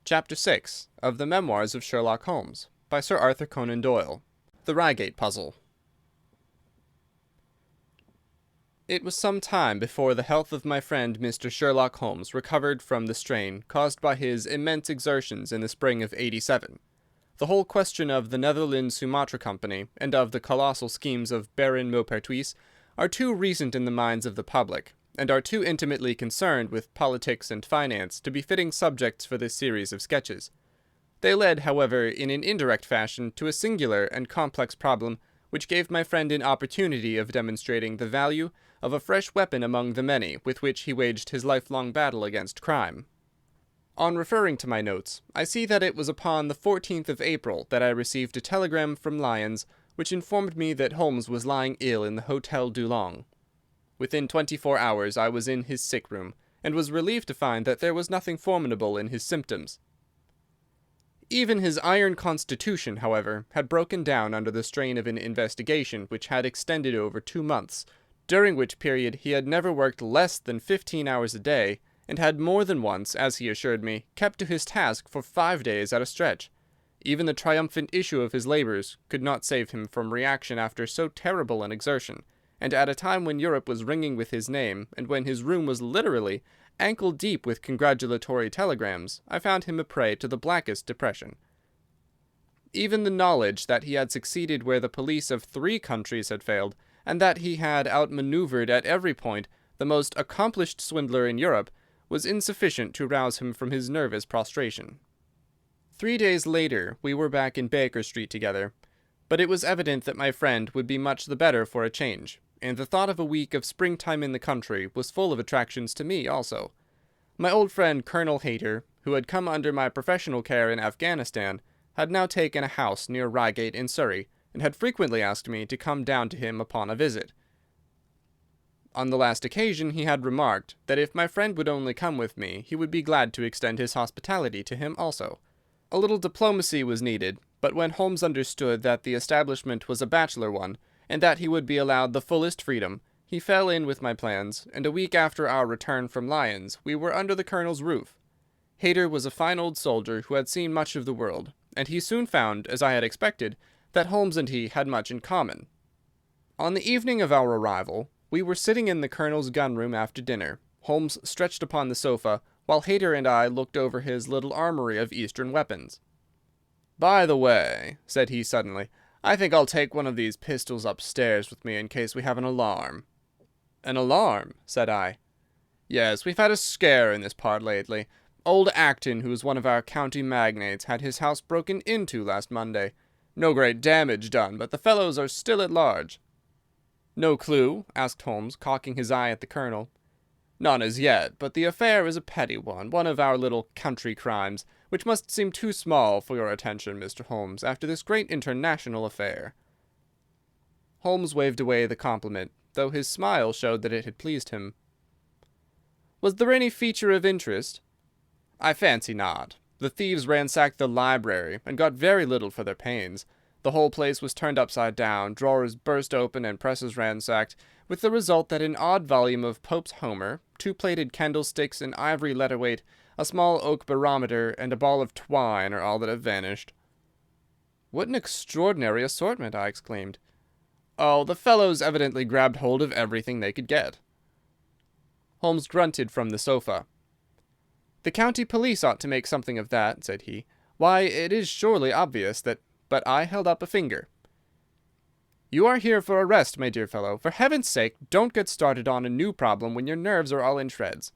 Chapter 6 of the Memoirs of Sherlock Holmes, by Sir Arthur Conan Doyle. The Reigate Puzzle. It was some time before the health of my friend Mr. Sherlock Holmes recovered from the strain caused by his immense exertions in the spring of '87. The whole question of the Netherlands Sumatra Company and of the colossal schemes of Baron Maupertuis are too recent in the minds of the public, and are too intimately concerned with politics and finance to be fitting subjects for this series of sketches. They led, however, in an indirect fashion to a singular and complex problem which gave my friend an opportunity of demonstrating the value of a fresh weapon among the many with which he waged his lifelong battle against crime. On referring to my notes, I see that it was upon the 14th of April that I received a telegram from Lyons which informed me that Holmes was lying ill in the Hotel Dulong. Within 24 hours I was in his sick room, and was relieved to find that there was nothing formidable in his symptoms. Even his iron constitution, however, had broken down under the strain of an investigation which had extended over 2 months, during which period he had never worked less than 15 hours a day, and had more than once, as he assured me, kept to his task for 5 days at a stretch. Even the triumphant issue of his labours could not save him from reaction after so terrible an exertion, and at a time when Europe was ringing with his name, and when his room was literally ankle-deep with congratulatory telegrams, I found him a prey to the blackest depression. Even the knowledge that he had succeeded where the police of 3 countries had failed, and that he had outmanoeuvred at every point the most accomplished swindler in Europe, was insufficient to rouse him from his nervous prostration. 3 days later we were back in Baker Street together, but it was evident that my friend would be much the better for a change, and the thought of a week of springtime in the country was full of attractions to me also. My old friend Colonel Hayter, who had come under my professional care in Afghanistan, had now taken a house near Reigate in Surrey, and had frequently asked me to come down to him upon a visit. On the last occasion he had remarked that if my friend would only come with me, he would be glad to extend his hospitality to him also. A little diplomacy was needed, but when Holmes understood that the establishment was a bachelor one, and that he would be allowed the fullest freedom, he fell in with my plans, and a week after our return from Lyons we were under the Colonel's roof. Hayter was a fine old soldier who had seen much of the world, and he soon found, as I had expected, that Holmes and he had much in common. On the evening of our arrival, we were sitting in the Colonel's gun-room after dinner, Holmes stretched upon the sofa, while Hayter and I looked over his little armory of Eastern weapons. "By the way," said he suddenly, "I think I'll take one of these pistols upstairs with me in case we have an alarm." "An alarm?" said I. "Yes, we've had a scare in this part lately. Old Acton, who is one of our county magnates, had his house broken into last Monday. No great damage done, but the fellows are still at large." "No clue?" asked Holmes, cocking his eye at the Colonel. "None as yet, but the affair is a petty one of our little country crimes, which must seem too small for your attention, Mr. Holmes, after this great international affair." Holmes waved away the compliment, though his smile showed that it had pleased him. "Was there any feature of interest?" "I fancy not. The thieves ransacked the library, and got very little for their pains. The whole place was turned upside down, drawers burst open, and presses ransacked, with the result that an odd volume of Pope's Homer, 2 plated candlesticks, an ivory letter-weight, a small oak barometer, and a ball of twine are all that have vanished." "What an extraordinary assortment!" I exclaimed. "Oh, the fellows evidently grabbed hold of everything they could get." Holmes grunted from the sofa. "The county police ought to make something of that," said he. "Why, it is surely obvious that—" But I held up a finger. "You are here for a rest, my dear fellow. For heaven's sake, don't get started on a new problem when your nerves are all in shreds."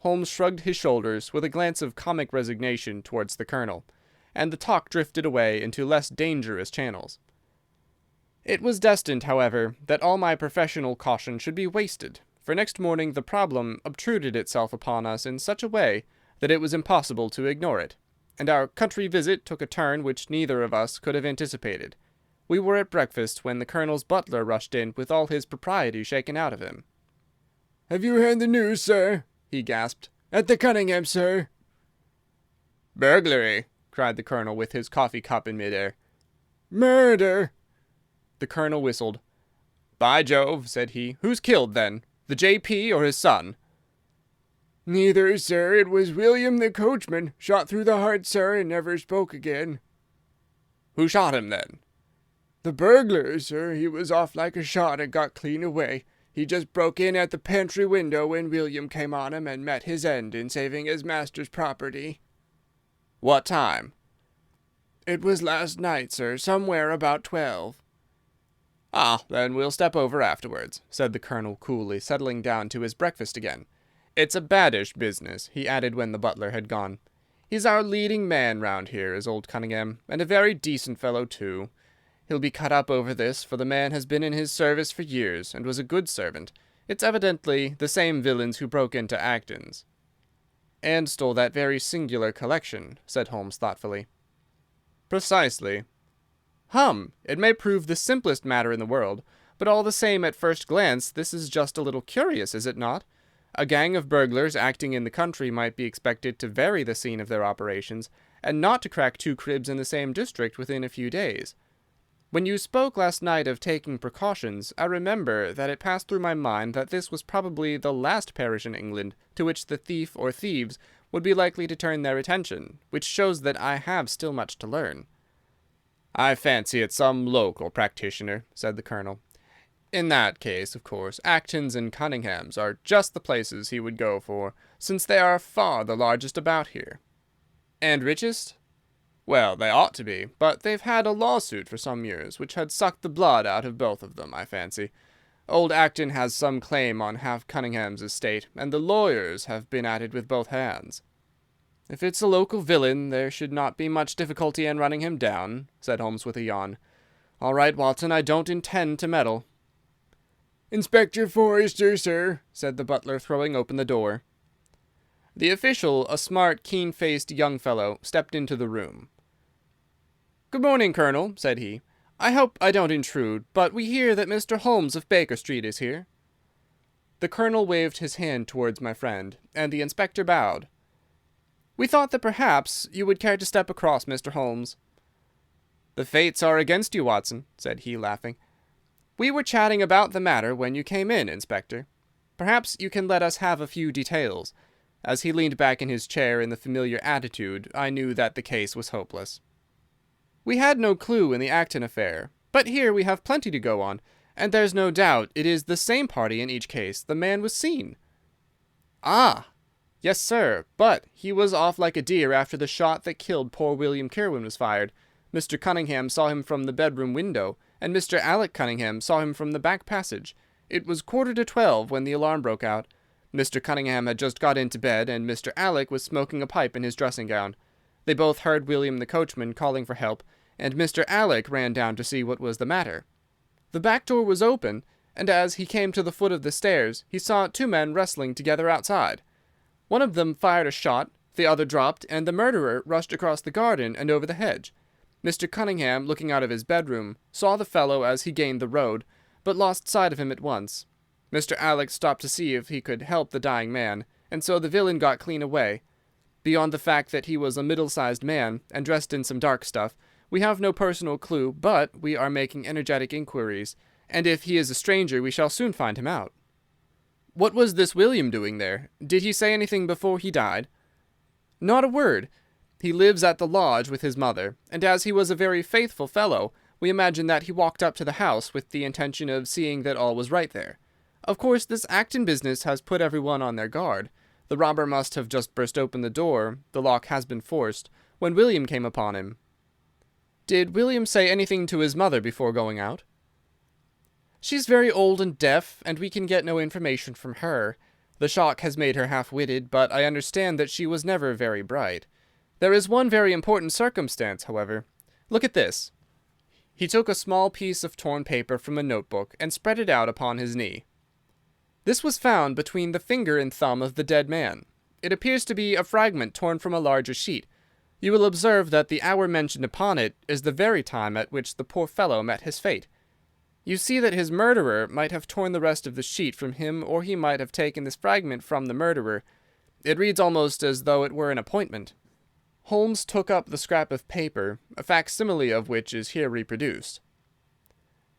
Holmes shrugged his shoulders with a glance of comic resignation towards the Colonel, and the talk drifted away into less dangerous channels. It was destined, however, that all my professional caution should be wasted, for next morning the problem obtruded itself upon us in such a way that it was impossible to ignore it, and our country visit took a turn which neither of us could have anticipated. We were at breakfast when the Colonel's butler rushed in with all his propriety shaken out of him. "Have you heard the news, sir?" he gasped. "At the Cunningham, sir." "Burglary!" cried the Colonel with his coffee cup in mid-air. "Murder!" The Colonel whistled. "By Jove," said he. "Who's killed, then? The J.P. or his son?" "Neither, sir. It was William the coachman. Shot through the heart, sir, and never spoke again." "Who shot him, then?" "The burglar, sir. He was off like a shot and got clean away. He just broke in at the pantry window when William came on him and met his end in saving his master's property." "What time?" "It was last night, sir, somewhere about 12. "Ah, then we'll step over afterwards," said the Colonel coolly, settling down to his breakfast again. "It's a baddish business," he added when the butler had gone. "He's our leading man round here, is old Cunningham, and a very decent fellow, too. He'll be cut up over this, for the man has been in his service for years, and was a good servant. It's evidently the same villains who broke into Acton's." "And stole that very singular collection," said Holmes thoughtfully. "Precisely. It may prove the simplest matter in the world, but all the same at first glance this is just a little curious, is it not? A gang of burglars acting in the country might be expected to vary the scene of their operations, and not to crack 2 cribs in the same district within a few days. When you spoke last night of taking precautions, I remember that it passed through my mind that this was probably the last parish in England to which the thief or thieves would be likely to turn their attention, which shows that I have still much to learn." "I fancy it's some local practitioner," said the Colonel. "In that case, of course, Acton's and Cunningham's are just the places he would go for, since they are far the largest about here." "And richest?" "Well, they ought to be, but they've had a lawsuit for some years, which had sucked the blood out of both of them, I fancy. Old Acton has some claim on half Cunningham's estate, and the lawyers have been at it with both hands." "If it's a local villain, there should not be much difficulty in running him down," said Holmes with a yawn. "All right, Watson, I don't intend to meddle." "Inspector Forrester, sir," said the butler, throwing open the door. The official, a smart, keen-faced young fellow, stepped into the room. "Good morning, Colonel," said he. "I hope I don't intrude, but we hear that Mr. Holmes of Baker Street is here." The Colonel waved his hand towards my friend, and the inspector bowed. "We thought that perhaps you would care to step across, Mr. Holmes." "The fates are against you, Watson," said he, laughing. "We were chatting about the matter when you came in, Inspector. Perhaps you can let us have a few details." As he leaned back in his chair in the familiar attitude, I knew that the case was hopeless. "We had no clue in the Acton affair, but here we have plenty to go on, and there's no doubt it is the same party in each case. The man was seen." "Ah! Yes, sir, but he was off like a deer after the shot that killed poor William Kirwan was fired. Mr. Cunningham saw him from the bedroom window, and Mr. Alec Cunningham saw him from the back passage. It was 11:45 when the alarm broke out. Mr. Cunningham had just got into bed, and Mr. Alec was smoking a pipe in his dressing gown. They both heard William the coachman calling for help, and Mr. Alec ran down to see what was the matter. The back door was open, and as he came to the foot of the stairs, he saw 2 men wrestling together outside. One of them fired a shot, the other dropped, and the murderer rushed across the garden and over the hedge. Mr. Cunningham, looking out of his bedroom, saw the fellow as he gained the road, but lost sight of him at once. Mr. Alec stopped to see if he could help the dying man, and so the villain got clean away. Beyond the fact that he was a middle-sized man, and dressed in some dark stuff, we have no personal clue, but we are making energetic inquiries, and if he is a stranger we shall soon find him out." "What was this William doing there? Did he say anything before he died?" "Not a word. He lives at the lodge with his mother, and as he was a very faithful fellow, we imagine that he walked up to the house with the intention of seeing that all was right there. Of course, this Acton business has put everyone on their guard. The robber must have just burst open the door, the lock has been forced, when William came upon him." "Did William say anything to his mother before going out?" "She's very old and deaf, and we can get no information from her. The shock has made her half-witted, but I understand that she was never very bright. There is one very important circumstance, however. Look at this." He took a small piece of torn paper from a notebook and spread it out upon his knee. "This was found between the finger and thumb of the dead man. It appears to be a fragment torn from a larger sheet. You will observe that the hour mentioned upon it is the very time at which the poor fellow met his fate. You see that his murderer might have torn the rest of the sheet from him, or he might have taken this fragment from the murderer. It reads almost as though it were an appointment." Holmes took up the scrap of paper, a facsimile of which is here reproduced.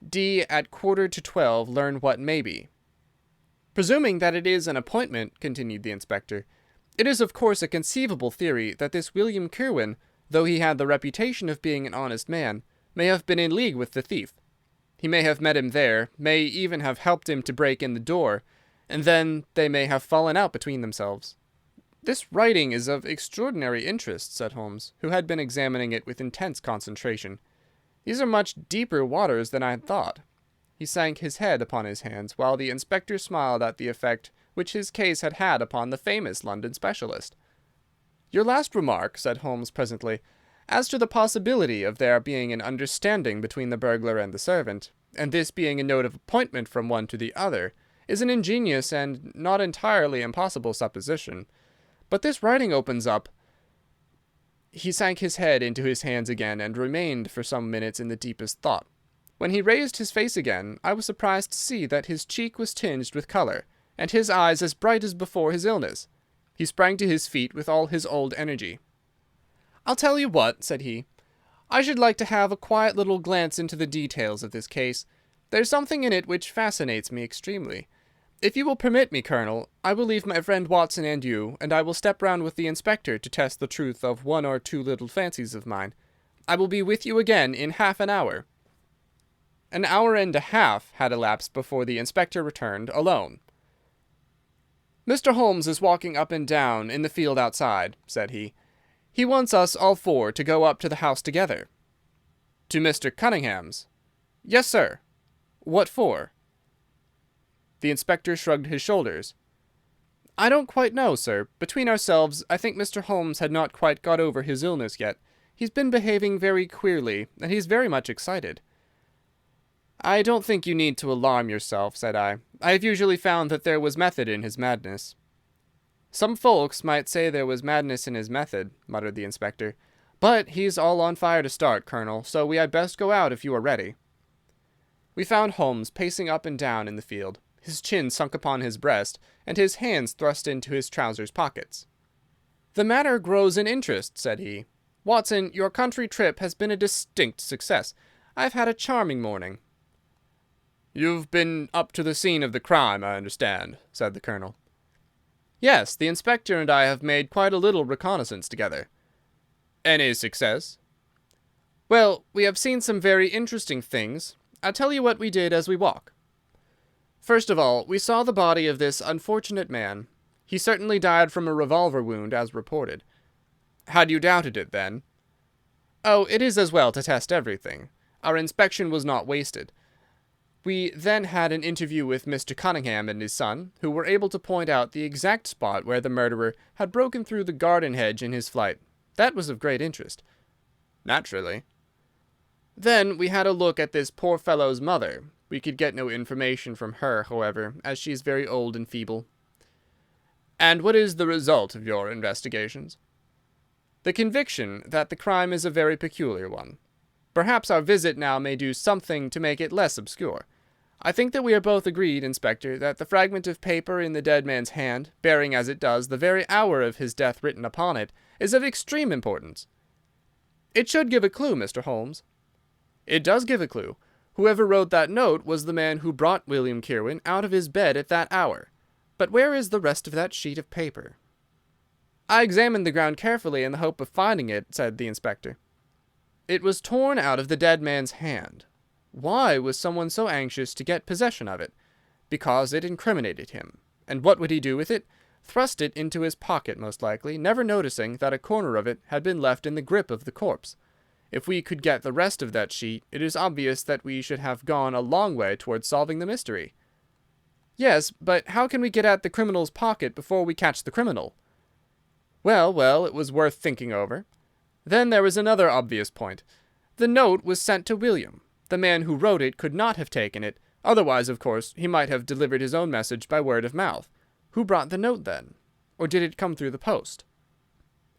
"D. at 11:45 learn what may be." "Presuming that it is an appointment," continued the inspector, It is of course a conceivable theory that this William Kirwan, though he had the reputation of being an honest man, may have been in league with the thief. He may have met him there, may even have helped him to break in the door, and then they may have fallen out between themselves. "This writing is of extraordinary interest," said Holmes, who had been examining it with intense concentration. "These are much deeper waters than I had thought." He sank his head upon his hands, while the inspector smiled at the effect which his case had had upon the famous London specialist. "Your last remark," said Holmes presently, "as to the possibility of there being an understanding between the burglar and the servant, and this being a note of appointment from one to the other, is an ingenious and not entirely impossible supposition. But this writing opens up—" He sank his head into his hands again, and remained for some minutes in the deepest thought. When he raised his face again, I was surprised to see that his cheek was tinged with colour, and his eyes as bright as before his illness. He sprang to his feet with all his old energy. "I'll tell you what," said he. "I should like to have a quiet little glance into the details of this case. There's something in it which fascinates me extremely. If you will permit me, Colonel, I will leave my friend Watson and you, and I will step round with the inspector to test the truth of one or two little fancies of mine. I will be with you again in half an hour." An hour and a half had elapsed before the inspector returned, alone. "Mr. Holmes is walking up and down in the field outside," said he. "He wants us all four to go up to the house together." "To Mr. Cunningham's?" "Yes, sir." "What for?" The inspector shrugged his shoulders. "I don't quite know, sir. Between ourselves, I think Mr. Holmes had not quite got over his illness yet. He's been behaving very queerly, and he's very much excited." "I don't think you need to alarm yourself," said I. "I have usually found that there was method in his madness." "Some folks might say there was madness in his method," muttered the inspector. "But he's all on fire to start, Colonel, so we had best go out if you are ready." We found Holmes pacing up and down in the field, his chin sunk upon his breast, and his hands thrust into his trousers pockets. "The matter grows in interest," said he. "Watson, your country trip has been a distinct success. I've had a charming morning." "You've been up to the scene of the crime, I understand," said the Colonel. "Yes, the inspector and I have made quite a little reconnaissance together." "Any success?" "Well, we have seen some very interesting things. I'll tell you what we did as we walk. First of all, we saw the body of this unfortunate man. He certainly died from a revolver wound, as reported." "Had you doubted it, then?" "Oh, it is as well to test everything. Our inspection was not wasted. We then had an interview with Mr. Cunningham and his son, who were able to point out the exact spot where the murderer had broken through the garden hedge in his flight. That was of great interest." "Naturally." "Then we had a look at this poor fellow's mother. We could get no information from her, however, as she is very old and feeble." "And what is the result of your investigations?" "The conviction that the crime is a very peculiar one. Perhaps our visit now may do something to make it less obscure. I think that we are both agreed, Inspector, that the fragment of paper in the dead man's hand, bearing as it does the very hour of his death written upon it, is of extreme importance." "It should give a clue, Mr. Holmes." "It does give a clue. Whoever wrote that note was the man who brought William Kirwan out of his bed at that hour. But where is the rest of that sheet of paper?" "I examined the ground carefully in the hope of finding it," said the inspector. "It was torn out of the dead man's hand. Why was someone so anxious to get possession of it? Because it incriminated him. And what would he do with it? Thrust it into his pocket, most likely, never noticing that a corner of it had been left in the grip of the corpse. If we could get the rest of that sheet, it is obvious that we should have gone a long way towards solving the mystery." "Yes, but how can we get at the criminal's pocket before we catch the criminal?" Well, well, it was worth thinking over. Then there was another obvious point. The note was sent to William. The man who wrote it could not have taken it. Otherwise, of course, he might have delivered his own message by word of mouth. Who brought the note, then? Or did it come through the post?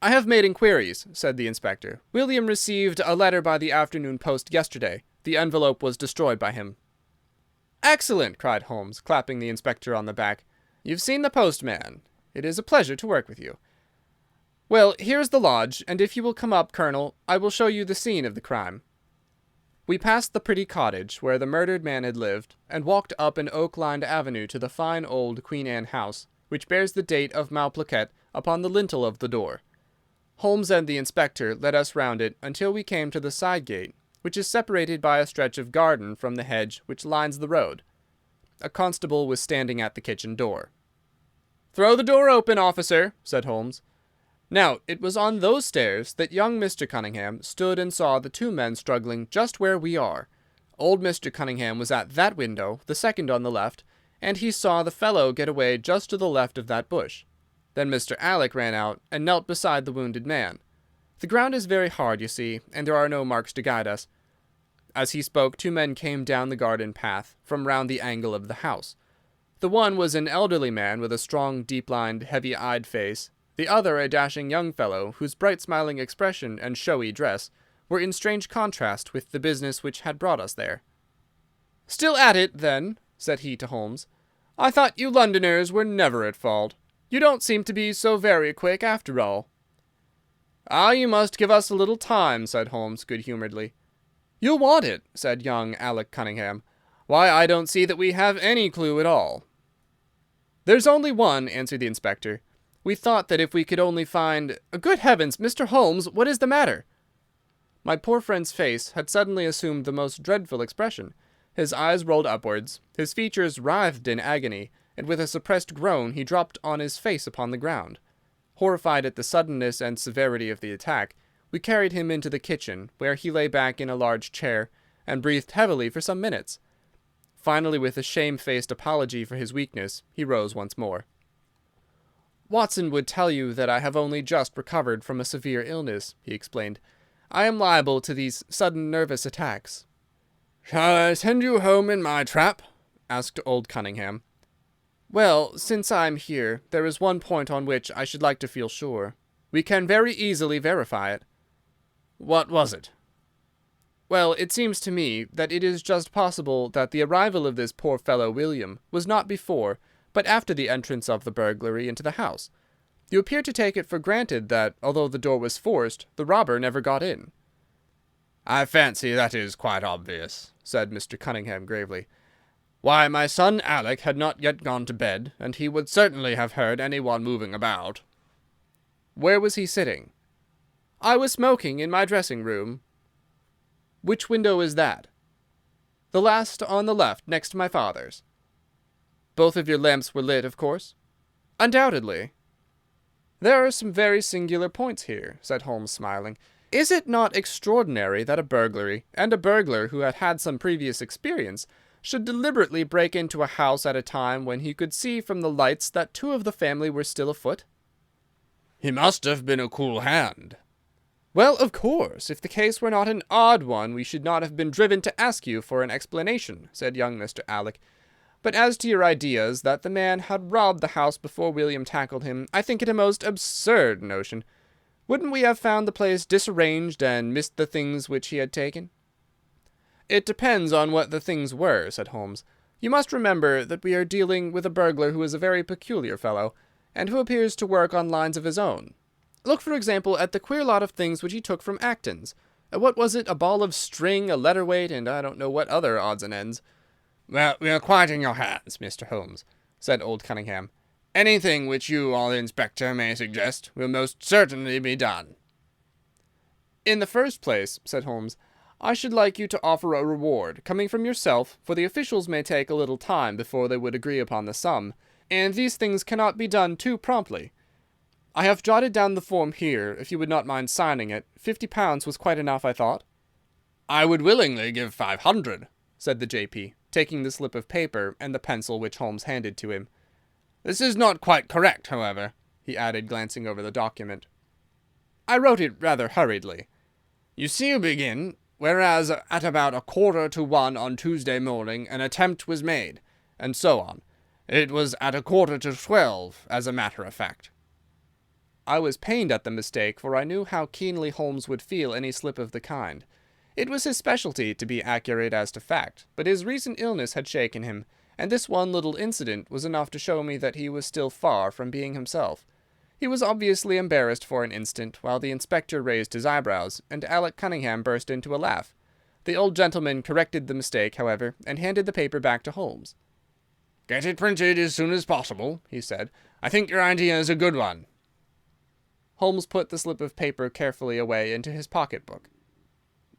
"I have made inquiries," said the inspector. "William received a letter by the afternoon post yesterday. The envelope was destroyed by him." "Excellent!" cried Holmes, clapping the inspector on the back. "You've seen the postman. It is a pleasure to work with you. Well, here is the lodge, and if you will come up, Colonel, I will show you the scene of the crime." We passed the pretty cottage where the murdered man had lived, and walked up an oak-lined avenue to the fine old Queen Anne house, which bears the date of Malplaquet upon the lintel of the door. Holmes and the inspector led us round it until we came to the side gate, which is separated by a stretch of garden from the hedge which lines the road. A constable was standing at the kitchen door. "Throw the door open, officer," said Holmes. Now, it was on those stairs that young Mr. Cunningham stood and saw the two men struggling just where we are. Old Mr. Cunningham was at that window, the second on the left, and he saw the fellow get away just to the left of that bush. Then Mr. Alec ran out and knelt beside the wounded man. The ground is very hard, you see, and there are no marks to guide us. As he spoke, two men came down the garden path from round the angle of the house. The one was an elderly man with a strong, deep-lined, heavy-eyed face, the other a dashing young fellow whose bright smiling expression and showy dress were in strange contrast with the business which had brought us there. "Still at it, then?" said he to Holmes. "I thought you Londoners were never at fault. You don't seem to be so very quick, after all." "Ah, you must give us a little time," said Holmes good-humouredly. "You'll want it," said young Alec Cunningham. "Why, I don't see that we have any clue at all." "There's only one," answered the inspector. "We thought that if we could only find— Good heavens, Mr. Holmes, what is the matter?" My poor friend's face had suddenly assumed the most dreadful expression. His eyes rolled upwards, his features writhed in agony, and with a suppressed groan he dropped on his face upon the ground. Horrified at the suddenness and severity of the attack, we carried him into the kitchen, where he lay back in a large chair, and breathed heavily for some minutes. Finally, with a shamefaced apology for his weakness, he rose once more. "Watson would tell you that I have only just recovered from a severe illness," he explained. "I am liable to these sudden nervous attacks." "Shall I send you home in my trap?" asked old Cunningham. "Well, since I am here, there is one point on which I should like to feel sure. We can very easily verify it." "What was it?" "Well, it seems to me that it is just possible that the arrival of this poor fellow William was not before, but after the entrance of the burglary into the house. You appear to take it for granted that, although the door was forced, the robber never got in." "I fancy that is quite obvious," said Mr. Cunningham gravely. "Why, my son Alec had not yet gone to bed, and he would certainly have heard any one moving about." "Where was he sitting?" "I was smoking in my dressing-room." "Which window is that?" "The last on the left, next to my father's." "Both of your lamps were lit, of course?" "Undoubtedly." "There are some very singular points here," said Holmes, smiling. "Is it not extraordinary that a burglary, and a burglar who had had some previous experience, should deliberately break into a house at a time when he could see from the lights that two of the family were still afoot?" "He must have been a cool hand." "Well, of course, if the case were not an odd one, we should not have been driven to ask you for an explanation," said young Mr. Alec. "But as to your ideas that the man had robbed the house before William tackled him, I think it a most absurd notion. Wouldn't we have found the place disarranged and missed the things which he had taken?" "It depends on what the things were," said Holmes. "You must remember that we are dealing with a burglar who is a very peculiar fellow, and who appears to work on lines of his own. Look, for example, at the queer lot of things which he took from Acton's. What was it? A ball of string, a letter weight, and I don't know what other odds and ends." "Well, we are quite in your hands, Mr. Holmes," said old Cunningham. "Anything which you or the inspector may suggest will most certainly be done." "In the first place," said Holmes, "I should like you to offer a reward, coming from yourself, for the officials may take a little time before they would agree upon the sum, and these things cannot be done too promptly. I have jotted down the form here, if you would not mind signing it. £50 was quite enough, I thought." "I would willingly give 500, said the J.P., taking the slip of paper and the pencil which Holmes handed to him. "This is not quite correct, however," he added, glancing over the document. "I wrote it rather hurriedly. You see, you begin, whereas at about 1:45 on Tuesday morning an attempt was made, and so on. It was at 11:45, as a matter of fact." I was pained at the mistake, for I knew how keenly Holmes would feel any slip of the kind. It was his specialty to be accurate as to fact, but his recent illness had shaken him, and this one little incident was enough to show me that he was still far from being himself. He was obviously embarrassed for an instant, while the inspector raised his eyebrows, and Alec Cunningham burst into a laugh. The old gentleman corrected the mistake, however, and handed the paper back to Holmes. "Get it printed as soon as possible," he said. "I think your idea is a good one." Holmes put the slip of paper carefully away into his pocket-book.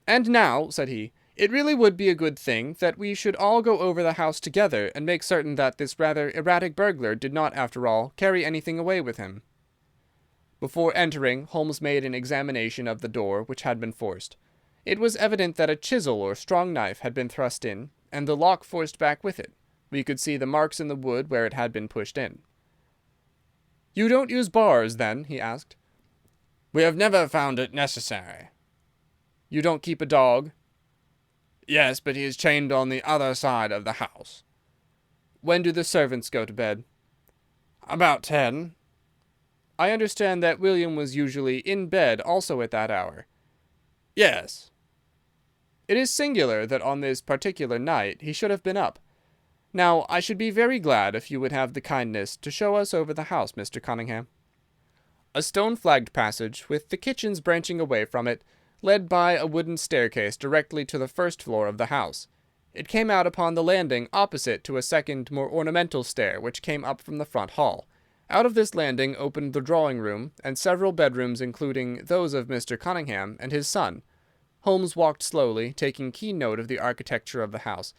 "And now," said he, "it really would be a good thing that we should all go over the house together and make certain that this rather erratic burglar did not, after all, carry anything away with him." Before entering, Holmes made an examination of the door, which had been forced. It was evident that a chisel or strong knife had been thrust in, and the lock forced back with it. We could see the marks in the wood where it had been pushed in. "You don't use bars, then?" he asked. "We have never found it necessary." "You don't keep a dog?" "Yes, but he is chained on the other side of the house." "When do the servants go to bed?" "About 10. "I understand that William was usually in bed also at that hour." "Yes." "It is singular that on this particular night he should have been up. Now, I should be very glad if you would have the kindness to show us over the house, Mr. Cunningham." A stone-flagged passage, with the kitchens branching away from it, led by a wooden staircase directly to the first floor of the house. It came out upon the landing opposite to a second, more ornamental stair which came up from the front hall. Out of this landing opened the drawing-room, and several bedrooms, including those of Mr. Cunningham and his son. Holmes walked slowly, taking keen note of the architecture of the house.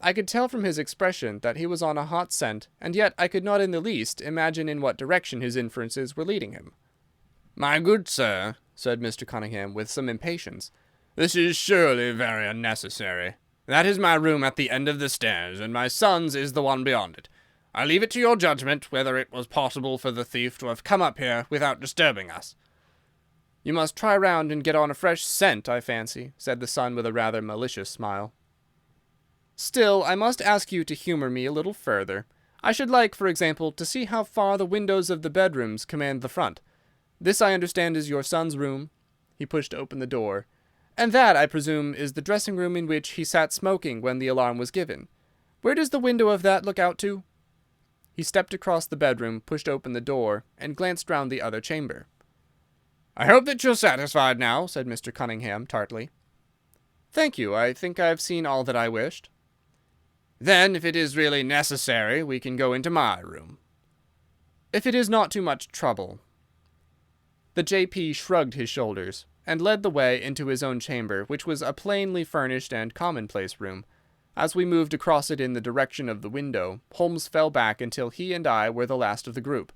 I could tell from his expression that he was on a hot scent, and yet I could not in the least imagine in what direction his inferences were leading him. "My good sir," said Mr. Cunningham, with some impatience, "this is surely very unnecessary. That is my room at the end of the stairs, and my son's is the one beyond it. I leave it to your judgment whether it was possible for the thief to have come up here without disturbing us." "You must try round and get on a fresh scent, I fancy," said the son with a rather malicious smile. "Still, I must ask you to humour me a little further. I should like, for example, to see how far the windows of the bedrooms command the front. This, I understand, is your son's room." He pushed open the door. "And that, I presume, is the dressing-room in which he sat smoking when the alarm was given. Where does the window of that look out to?" He stepped across the bedroom, pushed open the door, and glanced round the other chamber. "I hope that you're satisfied now," said Mr. Cunningham, tartly. "Thank you. I think I have seen all that I wished." "Then, if it is really necessary, we can go into my room." "If it is not too much trouble." The J.P. shrugged his shoulders, and led the way into his own chamber, which was a plainly furnished and commonplace room. As we moved across it in the direction of the window, Holmes fell back until he and I were the last of the group.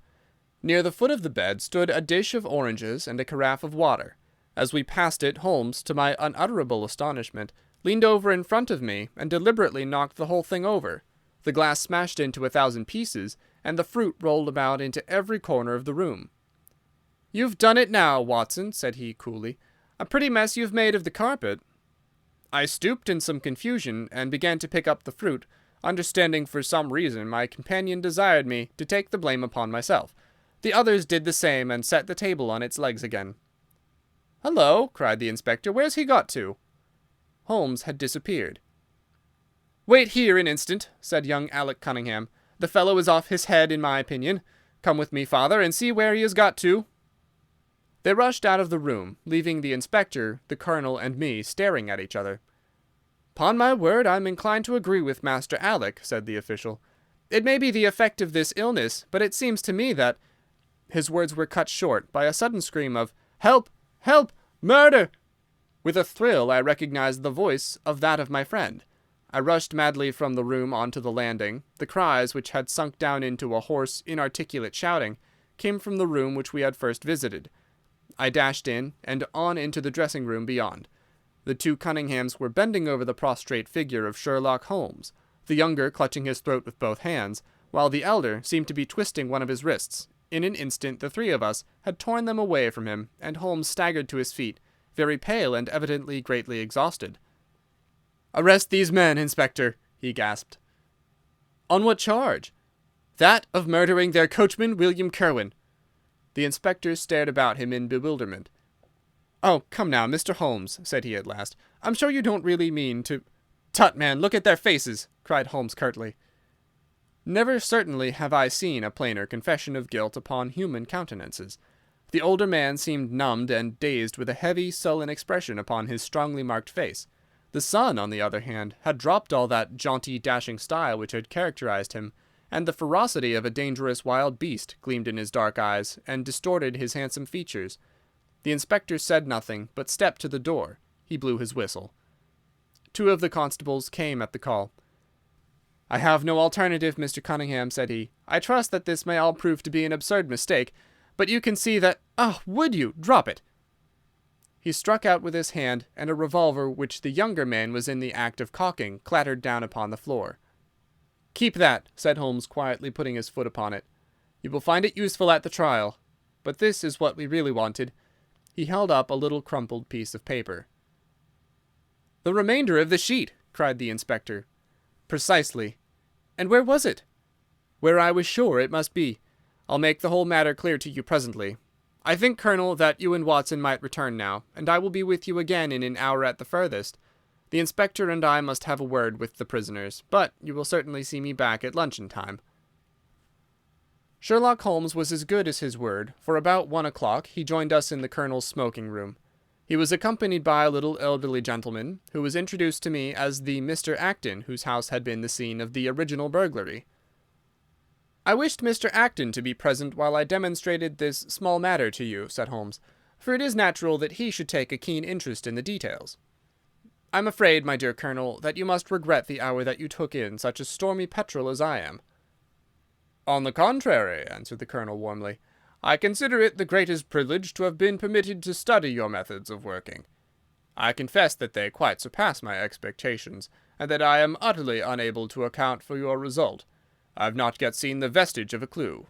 Near the foot of the bed stood a dish of oranges and a carafe of water. As we passed it, Holmes, to my unutterable astonishment, leaned over in front of me and deliberately knocked the whole thing over. The glass smashed into 1,000 pieces, and the fruit rolled about into every corner of the room. "You've done it now, Watson," said he coolly. "A pretty mess you've made of the carpet." I stooped in some confusion and began to pick up the fruit, understanding for some reason my companion desired me to take the blame upon myself. The others did the same and set the table on its legs again. "Hullo!" cried the inspector. "Where's he got to?" Holmes had disappeared. "Wait here an instant," said young Alec Cunningham. "The fellow is off his head, in my opinion. Come with me, father, and see where he has got to." They rushed out of the room, leaving the inspector, the colonel, and me staring at each other. "'Pon my word, I'm inclined to agree with Master Alec," said the official. "It may be the effect of this illness, but it seems to me that—" His words were cut short by a sudden scream of "Help! Help! Murder!" With a thrill I recognized the voice of that of my friend. I rushed madly from the room onto the landing. The cries, which had sunk down into a hoarse, inarticulate shouting, came from the room which we had first visited. I dashed in, and on into the dressing-room beyond. The two Cunninghams were bending over the prostrate figure of Sherlock Holmes, the younger clutching his throat with both hands, while the elder seemed to be twisting one of his wrists. In an instant the three of us had torn them away from him, and Holmes staggered to his feet, very pale and evidently greatly exhausted. "Arrest these men, Inspector," he gasped. "On what charge?" "That of murdering their coachman, William Kerwin." The inspector stared about him in bewilderment. "Oh, come now, Mr. Holmes," said he at last. "I'm sure you don't really mean to—" "Tut, man, look at their faces!" cried Holmes curtly. Never certainly have I seen a plainer confession of guilt upon human countenances. The older man seemed numbed and dazed, with a heavy, sullen expression upon his strongly marked face. The son, on the other hand, had dropped all that jaunty, dashing style which had characterized him, and the ferocity of a dangerous wild beast gleamed in his dark eyes and distorted his handsome features. The inspector said nothing, but stepped to the door. He blew his whistle. 2 of the constables came at the call. "I have no alternative, Mr. Cunningham," said he. "I trust that this may all prove to be an absurd mistake, but you can see that— Ah, would you? Drop it!" He struck out with his hand, and a revolver which the younger man was in the act of cocking clattered down upon the floor. "Keep that," said Holmes, quietly putting his foot upon it. "You will find it useful at the trial. But this is what we really wanted." He held up a little crumpled piece of paper. "The remainder of the sheet!" cried the inspector. "Precisely. And where was it?" "Where I was sure it must be. I'll make the whole matter clear to you presently. I think, Colonel, that you and Watson might return now, and I will be with you again in an hour at the furthest. The inspector and I must have a word with the prisoners, but you will certainly see me back at luncheon time." Sherlock Holmes was as good as his word, for about 1 o'clock he joined us in the Colonel's smoking room. He was accompanied by a little elderly gentleman, who was introduced to me as the Mr. Acton whose house had been the scene of the original burglary. "I wished Mr. Acton to be present while I demonstrated this small matter to you," said Holmes, "for it is natural that he should take a keen interest in the details. I'm afraid, my dear Colonel, that you must regret the hour that you took in such a stormy petrel as I am." "On the contrary," answered the Colonel warmly, "I consider it the greatest privilege to have been permitted to study your methods of working. I confess that they quite surpass my expectations, and that I am utterly unable to account for your result. I have not yet seen the vestige of a clue.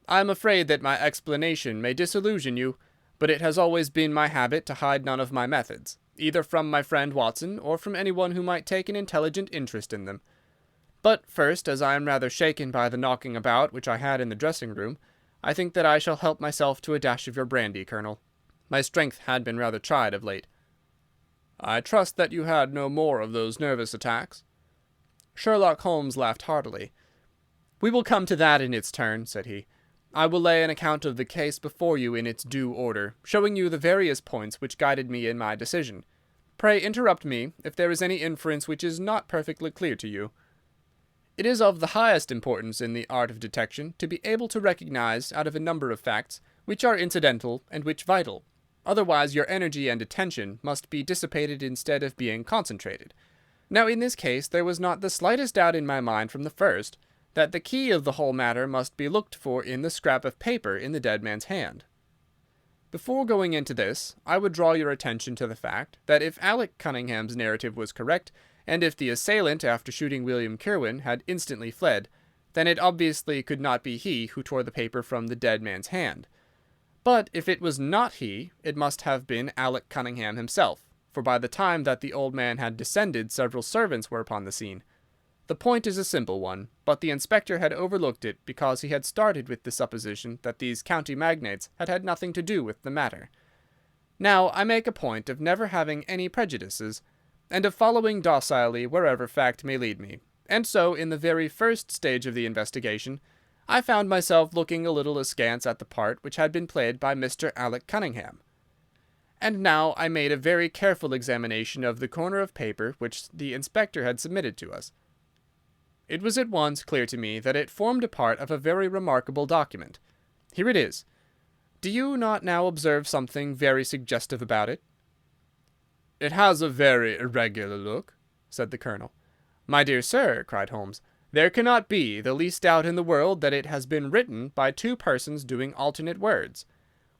I am afraid that my explanation may disillusion you, but it has always been my habit to hide none of my methods, either from my friend Watson or from anyone who might take an intelligent interest in them. But first, as I am rather shaken by the knocking about which I had in the dressing-room, I think that I shall help myself to a dash of your brandy, Colonel. My strength had been rather tried of late." "I trust that you had no more of those nervous attacks?" Sherlock Holmes laughed heartily. "We will come to that in its turn," said he. "I will lay an account of the case before you in its due order, showing you the various points which guided me in my decision. Pray interrupt me if there is any inference which is not perfectly clear to you. It is of the highest importance in the art of detection to be able to recognize, out of a number of facts, which are incidental and which vital. Otherwise your energy and attention must be dissipated instead of being concentrated. Now, in this case, there was not the slightest doubt in my mind from the first that the key of the whole matter must be looked for in the scrap of paper in the dead man's hand. Before going into this, I would draw your attention to the fact that if Alec Cunningham's narrative was correct, and if the assailant, after shooting William Kirwan, had instantly fled, then it obviously could not be he who tore the paper from the dead man's hand. But if it was not he, it must have been Alec Cunningham himself, for by the time that the old man had descended, several servants were upon the scene. The point is a simple one, but the inspector had overlooked it because he had started with the supposition that these county magnates had had nothing to do with the matter. Now, I make a point of never having any prejudices, and of following docilely wherever fact may lead me, and so, in the very first stage of the investigation, I found myself looking a little askance at the part which had been played by Mr. Alec Cunningham. And now I made a very careful examination of the corner of paper which the inspector had submitted to us. It was at once clear to me that it formed a part of a very remarkable document. Here it is. Do you not now observe something very suggestive about it? "It has a very irregular look," said the Colonel. "My dear sir," cried Holmes, "there cannot be the least doubt in the world that it has been written by 2 persons doing alternate words.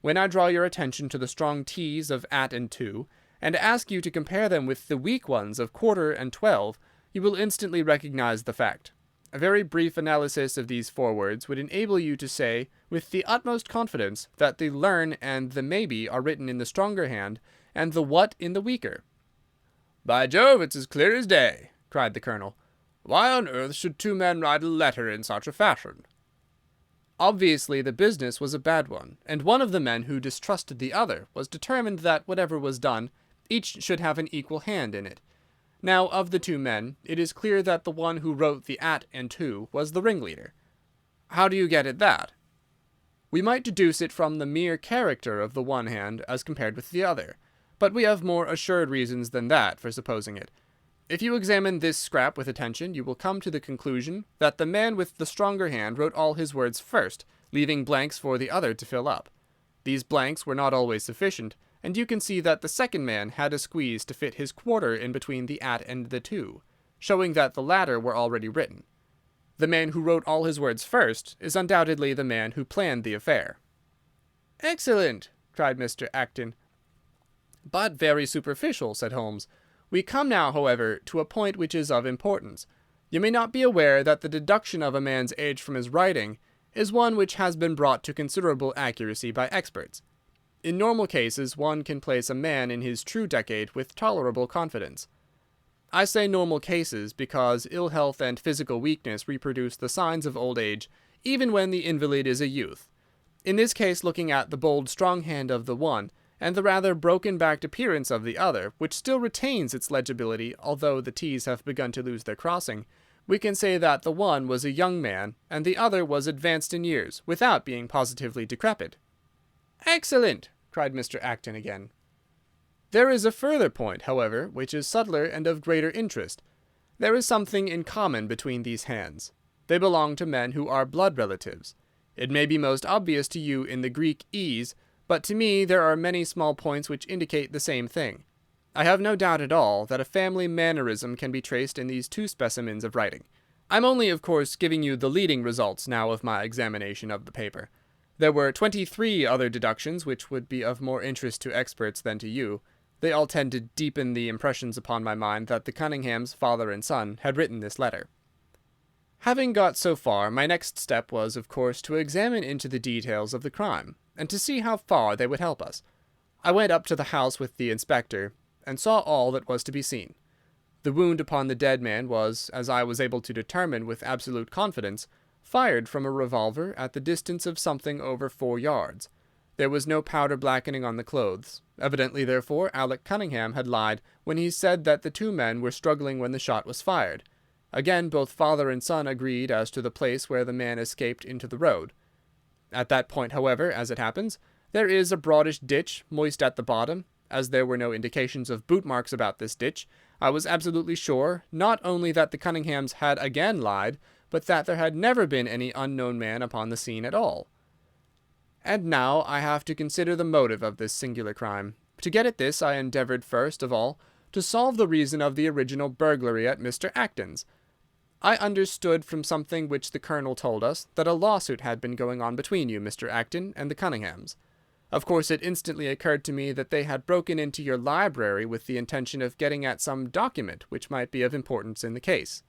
When I draw your attention to the strong T's of at and to, and ask you to compare them with the weak ones of quarter and 12, you will instantly recognize the fact. A very brief analysis of these 4 words would enable you to say, with the utmost confidence, that the learn and the maybe are written in the stronger hand, and the what in the weaker." "By Jove, it's as clear as day," cried the Colonel. "Why on earth should 2 men write a letter in such a fashion?" Obviously the business was a bad one, and one of the men who distrusted the other was determined that, whatever was done, each should have an equal hand in it. Now, of the 2 men, it is clear that the one who wrote the at and to was the ringleader. How do you get at that? We might deduce it from the mere character of the one hand as compared with the other, but we have more assured reasons than that for supposing it. If you examine this scrap with attention, you will come to the conclusion that the man with the stronger hand wrote all his words first, leaving blanks for the other to fill up. These blanks were not always sufficient, and you can see that the second man had a squeeze to fit his quarter in between the at and the to, showing that the latter were already written. The man who wrote all his words first is undoubtedly the man who planned the affair." "Excellent!" cried Mr. Acton. "But very superficial," said Holmes. "We come now, however, to a point which is of importance. You may not be aware that the deduction of a man's age from his writing is one which has been brought to considerable accuracy by experts. In normal cases, one can place a man in his true decade with tolerable confidence. I say normal cases because ill health and physical weakness reproduce the signs of old age, even when the invalid is a youth. In this case, looking at the bold, strong hand of the one, and the rather broken-backed appearance of the other, which still retains its legibility although the T's have begun to lose their crossing, we can say that the one was a young man, and the other was advanced in years, without being positively decrepit." "Excellent!" cried Mr. Acton again. "There is a further point, however, which is subtler and of greater interest. There is something in common between these hands. They belong to men who are blood relatives. It may be most obvious to you in the Greek E's, but to me there are many small points which indicate the same thing. I have no doubt at all that a family mannerism can be traced in these two specimens of writing. I'm only, of course, giving you the leading results now of my examination of the paper. There were 23 other deductions which would be of more interest to experts than to you. They all tend to deepen the impressions upon my mind that the Cunninghams, father and son, had written this letter. Having got so far, my next step was, of course, to examine into the details of the crime, and to see how far they would help us. I went up to the house with the inspector, and saw all that was to be seen. The wound upon the dead man was, as I was able to determine with absolute confidence, fired from a revolver at the distance of something over 4 yards. There was no powder blackening on the clothes. Evidently, therefore, Alec Cunningham had lied when he said that the two men were struggling when the shot was fired. Again, both father and son agreed as to the place where the man escaped into the road. At that point, however, as it happens, there is a broadish ditch, moist at the bottom. As there were no indications of boot marks about this ditch, I was absolutely sure, not only that the Cunninghams had again lied, but that there had never been any unknown man upon the scene at all. And now I have to consider the motive of this singular crime. To get at this, I endeavoured first of all to solve the reason of the original burglary at Mr. Acton's. I understood from something which the Colonel told us that a lawsuit had been going on between you, Mr. Acton, and the Cunninghams. Of course, it instantly occurred to me that they had broken into your library with the intention of getting at some document which might be of importance in the case.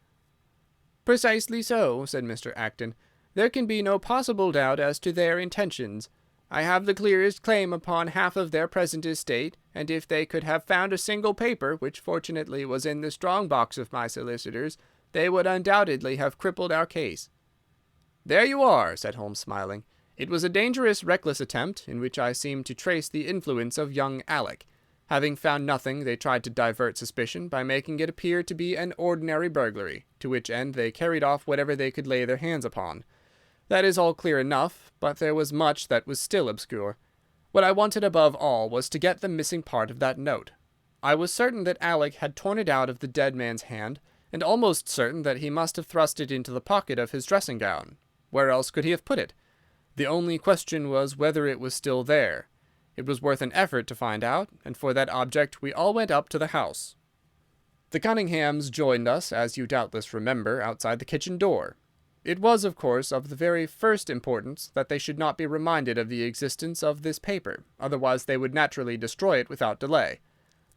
"Precisely so," said Mr. Acton. "There can be no possible doubt as to their intentions. I have the clearest claim upon half of their present estate, and if they could have found a single paper, which fortunately was in the strong box of my solicitors, they would undoubtedly have crippled our case." "There you are," said Holmes, smiling. "It was a dangerous, reckless attempt, in which I seemed to trace the influence of young Alec. Having found nothing, they tried to divert suspicion by making it appear to be an ordinary burglary, to which end they carried off whatever they could lay their hands upon. That is all clear enough, but there was much that was still obscure. What I wanted above all was to get the missing part of that note. I was certain that Alec had torn it out of the dead man's hand, and almost certain that he must have thrust it into the pocket of his dressing gown. Where else could he have put it? The only question was whether it was still there. It was worth an effort to find out, and for that object we all went up to the house. The Cunninghams joined us, as you doubtless remember, outside the kitchen door. It was, of course, of the very first importance that they should not be reminded of the existence of this paper, otherwise they would naturally destroy it without delay.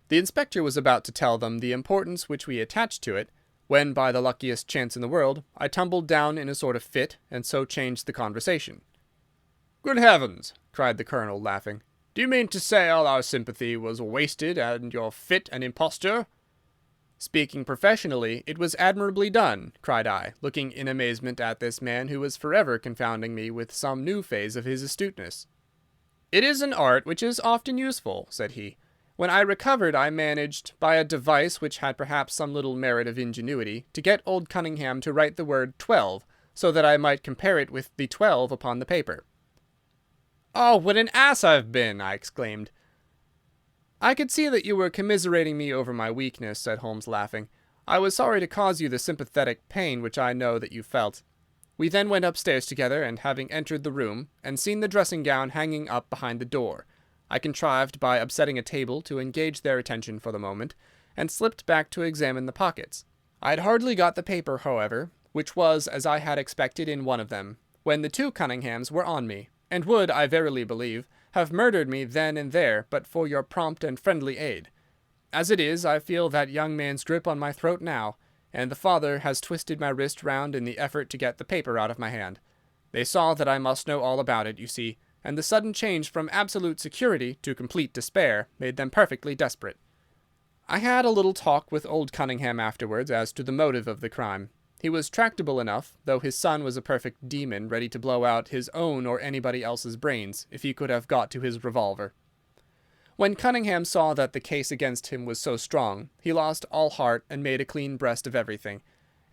The inspector was about to tell them the importance which we attached to it, when, by the luckiest chance in the world, I tumbled down in a sort of fit, and so changed the conversation. "Good heavens!" cried the Colonel, laughing. "Do you mean to say all our sympathy was wasted, and your fit an imposture?" "Speaking professionally, it was admirably done," cried I, looking in amazement at this man who was forever confounding me with some new phase of his astuteness. "It is an art which is often useful," said he. "When I recovered, I managed, by a device which had perhaps some little merit of ingenuity, to get old Cunningham to write the word 12, so that I might compare it with the 12 upon the paper." "Oh, what an ass I've been!" I exclaimed. "I could see that you were commiserating me over my weakness," said Holmes, laughing. I was sorry to cause you the sympathetic pain which I know that you felt. We then went upstairs together, and having entered the room, and seen the dressing-gown hanging up behind the door, I contrived, by upsetting a table, to engage their attention for the moment, and slipped back to examine the pockets. I had hardly got the paper, however, which was, as I had expected, in one of them, when the two Cunninghams were on me, and would, I verily believe, have murdered me then and there but for your prompt and friendly aid. As it is, I feel that young man's grip on my throat now, and the father has twisted my wrist round in the effort to get the paper out of my hand. They saw that I must know all about it, you see, and the sudden change from absolute security to complete despair made them perfectly desperate. I had a little talk with old Cunningham afterwards as to the motive of the crime. He was tractable enough, though his son was a perfect demon, ready to blow out his own or anybody else's brains if he could have got to his revolver. When Cunningham saw that the case against him was so strong, he lost all heart and made a clean breast of everything.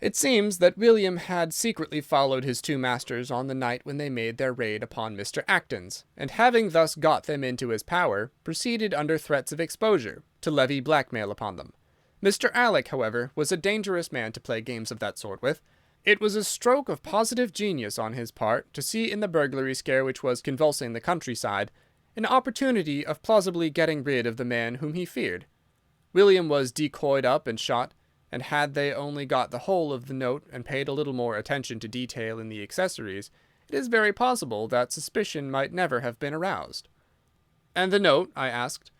It seems that William had secretly followed his two masters on the night when they made their raid upon Mr. Acton's, and having thus got them into his power, proceeded under threats of exposure to levy blackmail upon them. Mr. Alec, however, was a dangerous man to play games of that sort with. It was a stroke of positive genius on his part to see in the burglary scare which was convulsing the countryside an opportunity of plausibly getting rid of the man whom he feared. William was decoyed up and shot, and had they only got the whole of the note and paid a little more attention to detail in the accessories, it is very possible that suspicion might never have been aroused. "And the note?" I asked.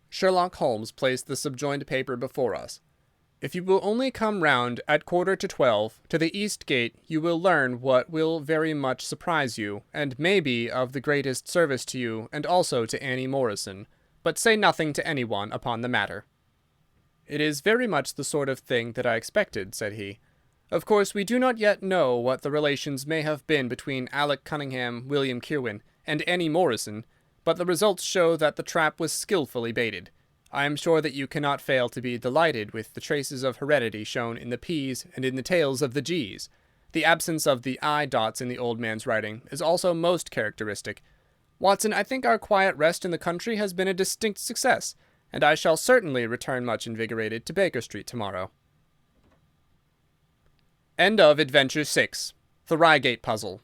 Sherlock Holmes placed the subjoined paper before us. "If you will only come round at 11:45 to the east gate, you will learn what will very much surprise you, and may be of the greatest service to you and also to Annie Morrison. But say nothing to anyone upon the matter." "It is very much the sort of thing that I expected," said he. "Of course we do not yet know what the relations may have been between Alec Cunningham, William Kirwan, and Annie Morrison, but the results show that the trap was skilfully baited. I am sure that you cannot fail to be delighted with the traces of heredity shown in the P's and in the tails of the G's. The absence of the I dots in the old man's writing is also most characteristic. Watson, I think our quiet rest in the country has been a distinct success, and I shall certainly return much invigorated to Baker Street tomorrow." End of Adventure 6. The Reigate Puzzle.